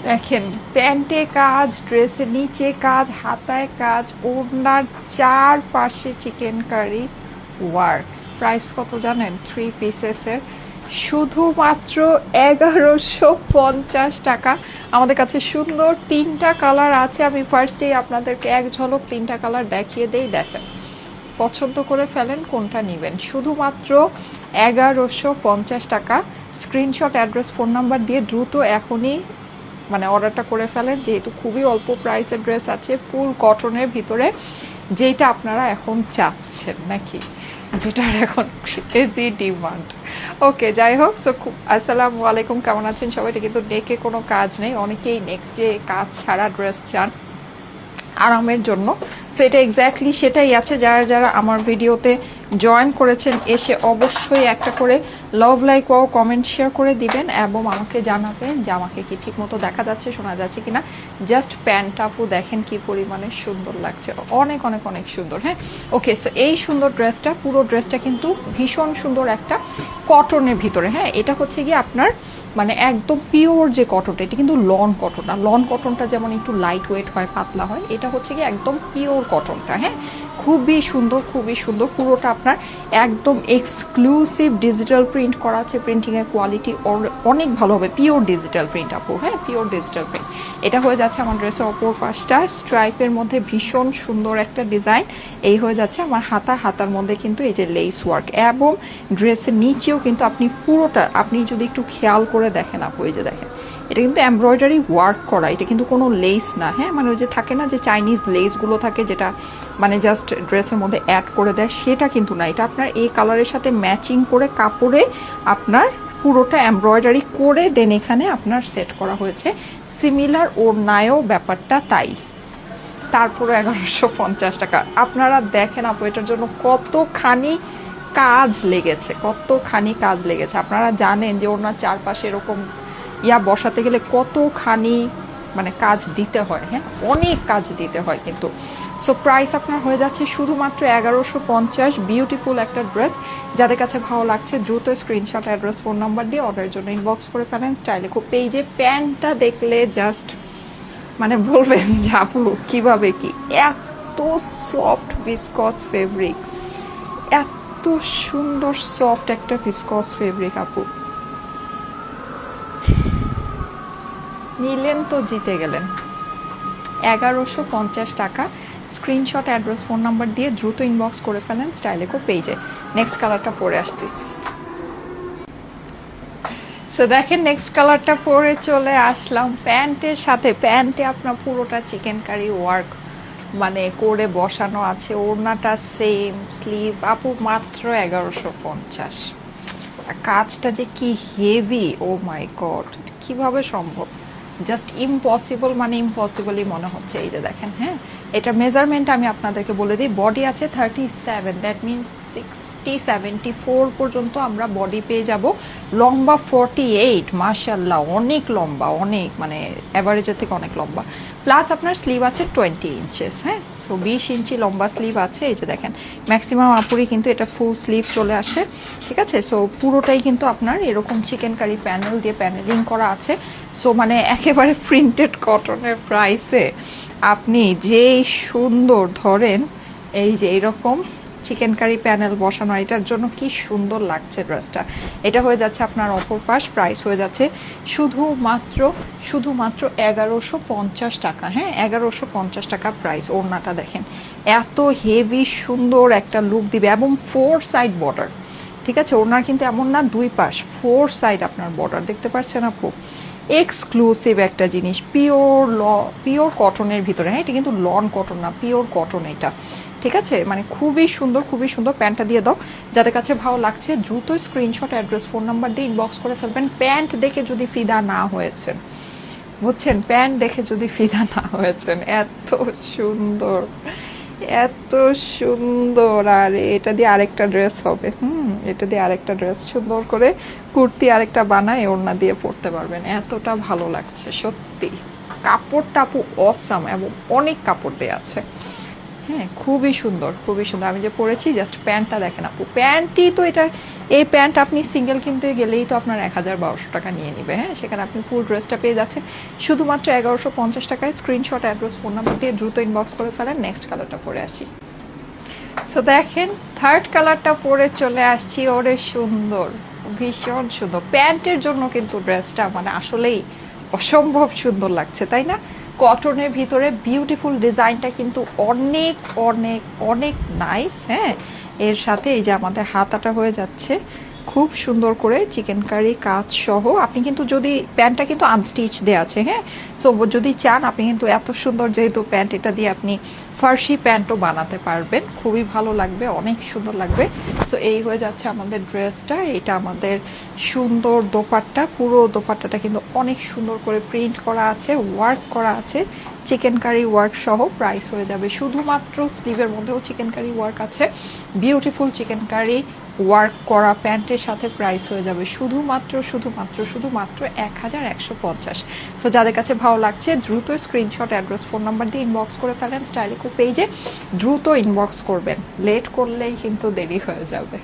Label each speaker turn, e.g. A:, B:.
A: দেখেন প্যান্টে কাজ, ড্রেসের নিচে কাজ, হাতায় কাজ, ওড়নার চারপাশে চিকেন কারি ওয়ার্ক। প্রাইস কত জানেন? 3 পিসেসের শুধুমাত্র 1150 টাকা। আমাদের কাছে সুন্দর 3টা কালার আছে। আমি ফার্স্টেই আপনাদেরকে এক ঝলক 3টা কালার দেখিয়ে দেই। দেখেন, পছন্দ করে ফেলেন কোনটা নেবেন। শুধুমাত্র 1150 টাকা। স্ক্রিনশট, অ্যাড্রেস, ফোন নাম্বার দিয়ে দ্রুত এখনই মানে অর্ডারটা করে ফেলেন, যেহেতু খুবই অল্প প্রাইসের ড্রেস আছে ফুল কটনের ভিতরে, যেটা আপনারা এখন চাচ্ছেন নাকি, যেটার এখন ক্রেজি ডিমান্ড। ওকে, যাই হোক, সো খুব আসসালামু আলাইকুম, কেমন আছেন সবাই? এটা কিন্তু নেকে কোনো কাজ নেই, অনেকেই নেক যে কাজ ছাড়া ড্রেস চান আরামের জন্য। সো এটা এক্স্যাক্টলি সেটাই আছে। যারা যারা আমার ভিডিওতে জয়েন করেছেন এসে অবশ্যই একটা করে লাভ, লাইক ও কমেন্ট শেয়ার করে দিবেন এবং আমাকে জানাবেন যে আমাকে কি ঠিক মতো দেখা যাচ্ছে, শোনা যাচ্ছে কিনা। জাস্ট প্যান্ট আপু দেখেন কি পরিমাণে সুন্দর লাগছে, অনেক অনেক অনেক সুন্দর। হ্যাঁ, ওকে, সো এই সুন্দর ড্রেসটা, পুরো ড্রেসটা কিন্তু ভীষণ সুন্দর একটা কটনের ভিতরে। হ্যাঁ, এটা হচ্ছে গিয়ে আপনার মানে একদম পিওর যে কটনটা, এটা কিন্তু লন কটন না। লন কটনটা যেমন একটু লাইট ওয়েট হয়, পাতলা হয়, এটা হচ্ছে কি একদম পিওর কটনটা। হ্যাঁ, খুবই সুন্দর, খুবই সুন্দর। পুরোটা আপনার একদম এক্সক্লুসিভ ডিজিটাল প্রিন্ট করা আছে। প্রিন্টিংয়ের কোয়ালিটি অনেক ভালো হবে। পিওর ডিজিটাল প্রিন্ট আপু, হ্যাঁ, পিওর ডিজিটাল প্রিন্ট। এটা হয়ে যাচ্ছে আমার ড্রেসের অপর পাশটা, স্ট্রাইপের মধ্যে ভীষণ সুন্দর একটা ডিজাইন। এই হয়ে যাচ্ছে আমার হাতার মধ্যে কিন্তু এই যে লেস ওয়ার্ক, এবং ড্রেসের নিচেও কিন্তু আপনি পুরোটা, আপনি যদি একটু খেয়াল করে দেখেন আপু, এই যে দেখেন, এটা কিন্তু এমব্রয়ডারি ওয়ার্ক করা, এটা কিন্তু কোনো লেস না। হ্যাঁ, মানে ওই যে থাকে না যে চাইনিজ লেসগুলো থাকে, যেটা মানে জাস্ট ড্রেসের মধ্যে অ্যাড করে দেয়, সেটা কিন্তু না। এটা আপনার এই কালারের সাথে ম্যাচিং করে কাপড়ে আপনার পুরোটা এমব্রয়ডারি করে দেন এখানে আপনার সেট করা হয়েছে। সিমিলার ওড়নায়ও ব্যাপারটা তাই। তারপরে 1150 টাকা। আপনারা দেখেন আপু, এটার জন্য কতখানি কাজ লেগেছে, কতখানি কাজ লেগেছে। আপনারা জানেন যে ওনার চারপাশে এরকম বসাতে গেলে কতখানি মানে কাজ দিতে হয়। হ্যাঁ, অনেক কাজ দিতে হয় কিন্তু। সো প্রাইস আপনার হয়ে যাচ্ছে শুধুমাত্র 1150। বিউটিফুল একটা ড্রেস। যাদের কাছে ভালো লাগছে দ্রুত স্ক্রিনশট, অ্যাড্রেস, ফোন নাম্বার দিয়ে অর্ডারের জন্য ইনবক্স করে ফেলেন। স্টাইলে খুব পেজে প্যান্টটা দেখলে জাস্ট মানে বলবেন যাবো কিভাবে কি, এত সফট ভিসকস ফেব্রিক, এত সুন্দর সফট একটা ভিসকস ফেব্রিক আপু। নিলেন তো জিতে গেলেন। 1150 টাকা। স্ক্রিনশট, অ্যাড্রেস, ফোন নাম্বার দিয়ে দ্রুত ইনবক্স করে ফেলেন স্টাইলেকো পেজে। নেক্সট কালারটা পরে আসতেছি। তো দেখেন, নেক্সট কালারটা পরে চলে আসলাম প্যান্টের সাথে। প্যান্টে আপনার পুরোটা চিকেন কারি ওয়ার্ক মানে করে বসানো আছে। ওড়নাটা সেম, স্লিভ আপু মাত্র 1150। কাজটা যে কি হেভি, ও মাই গড, কিভাবে সম্ভব? জাস্ট ইম্পসিবল, মানে ইম্পসিবলই মনে হচ্ছে। এই যে দেখেন, হ্যাঁ, এটার মেজারমেন্ট আমি আপনাদেরকে বলে দিই। বডি আছে 37, দ্যাট মিনস 60-74 পর্যন্ত আমরা বডি পেয়ে যাব। লম্বা 48, মাশাল্লাহ, অনেক লম্বা, অনেক মানে অ্যাভারেজের থেকে অনেক লম্বা। প্লাস আপনার স্লিভ আছে 20 ইঞ্চেস। হ্যাঁ, সো 20 ইঞ্চি লম্বা স্লিভ আছে। এই যে দেখেন, ম্যাক্সিমাম আপুরি কিন্তু এটা ফুল স্লিভ চলে আসে। ঠিক আছে, সো পুরোটাই কিন্তু আপনার এরকম চিকেন কারি প্যানেল দিয়ে প্যানেলিং করা আছে। সো মানে একেবারে প্রিন্টেড কটনের প্রাইসে আপনি যেই সুন্দর ধরেন, এই যে এইরকম চিকেন কারি প্যানেল বসানো, এটার জন্য কি সুন্দর লাগছে ড্রেসটা। এটা হয়ে যাচ্ছে আপনার অপর পাশ। প্রাইস হয়ে যাচ্ছে শুধুমাত্র 1150 টাকা। হ্যাঁ, 1150 টাকা প্রাইস। ওড়নাটা দেখেন, এত হেভি সুন্দর একটা লুক দিবে এবং 4 সাইড বর্ডার। ঠিক আছে, ওড়নার কিন্তু এমন না দুই পাশ, 4 সাইড আপনার বর্ডার দেখতে পাচ্ছেন আপু। এক্সক্লুসিভ একটা জিনিস, পিওর কটনের ভিতরে। হ্যাঁ, এটা কিন্তু লন কটন না, পিওর কটন এটা। ঠিক আছে, মানে খুবই সুন্দর, খুবই সুন্দর। প্যান্টটা দিয়ে দাও। যাদের কাছে ভালো লাগছে দ্রুত স্ক্রিনশট, অ্যাড্রেস, ফোন নাম্বার দিয়ে ইনবক্স করে ফেলবেন। প্যান্ট দেখে যদি ফিদা না হয়েছেন, বুঝছেন, প্যান্ট দেখে যদি ফিদা না হয়েছেন, এত সুন্দর, এত সুন্দর। আর এটা দিয়ে আরেকটা ড্রেস হবে। এটা দিয়ে আরেকটা ড্রেস সুন্দর করে কুর্তি আরেকটা বানায় ওড়না দিয়ে পরতে পারবেন। এতটা ভালো লাগছে সত্যি। কাপড়টা আপু অসাম এবং অনেক কাপড় দেয়া আছে। হ্যাঁ, খুবই সুন্দর, খুবই সুন্দর। আমি যে পরেছি, জাস্ট প্যান্টটা দেখেন আপু, প্যান্টই তো এটা, এই প্যান্ট আপনি সিঙ্গেল কিনতে গেলেই তো আপনার 1000-1200 টাকা নিয়ে নিবে। হ্যাঁ, সেখানে আপনি ফুল ড্রেসটা পেয়ে যাচ্ছেন শুধুমাত্র 1150 টাকায়। স্ক্রিনশট, অ্যাড্রেস, ফোন নাম্বার দিয়ে দ্রুত ইনবক্স করে ফেলেন। নেক্সট কালারটা পরে আসি। সো দেখেন, থার্ড কালারটা পরে চলে আসছি। ওরে সুন্দর, ভীষণ সুন্দর। প্যান্টের জন্য কিন্তু ড্রেসটা মানে আসলেই অসম্ভব সুন্দর লাগছে, তাই না? কটনের ভিতরে বিউটিফুল ডিজাইনটা কিন্তু অনেক অনেক অনেক নাইস। হ্যাঁ, এর সাথে এই যে আমাদের হাতাটা হয়ে যাচ্ছে খুব সুন্দর করে চিকেন কারি কাজ সহ। আপনি কিন্তু যদি প্যান্টটা কিন্তু আনস্টিচ দেওয়া আছে, হ্যাঁ, সো যদি চান আপনি কিন্তু এত সুন্দর যেহেতু প্যান্ট, এটা দিয়ে আপনি ফার্সি প্যান্টও বানাতে পারবেন, খুবই ভালো লাগবে, অনেক সুন্দর লাগবে। সো এই হয়ে যাচ্ছে আমাদের ড্রেসটা। এটা আমাদের সুন্দর দোপাট্টা, পুরো দোপাট্টাটা কিন্তু অনেক সুন্দর করে প্রিন্ট করা আছে, ওয়ার্ক করা আছে, চিকেন কারি ওয়ার্ক সহ। প্রাইস হয়ে যাবে শুধুমাত্র, স্লিভের মধ্যেও চিকেন কারি ওয়ার্ক আছে, বিউটিফুল চিকেন কারি ওয়ার্ক করা প্যান্টের সাথে প্রাইস হয়ে যাবে শুধুমাত্র শুধুমাত্র শুধুমাত্র 1150। সো যাদের কাছে ভালো লাগছে দ্রুত স্ক্রিনশট, অ্যাড্রেস, ফোন নাম্বার দিয়ে ইনবক্স করে ফেলেন স্টাইলিকো পেজে। দ্রুত ইনবক্স করবেন, লেট করলেই কিন্তু দেরি হয়ে যাবে।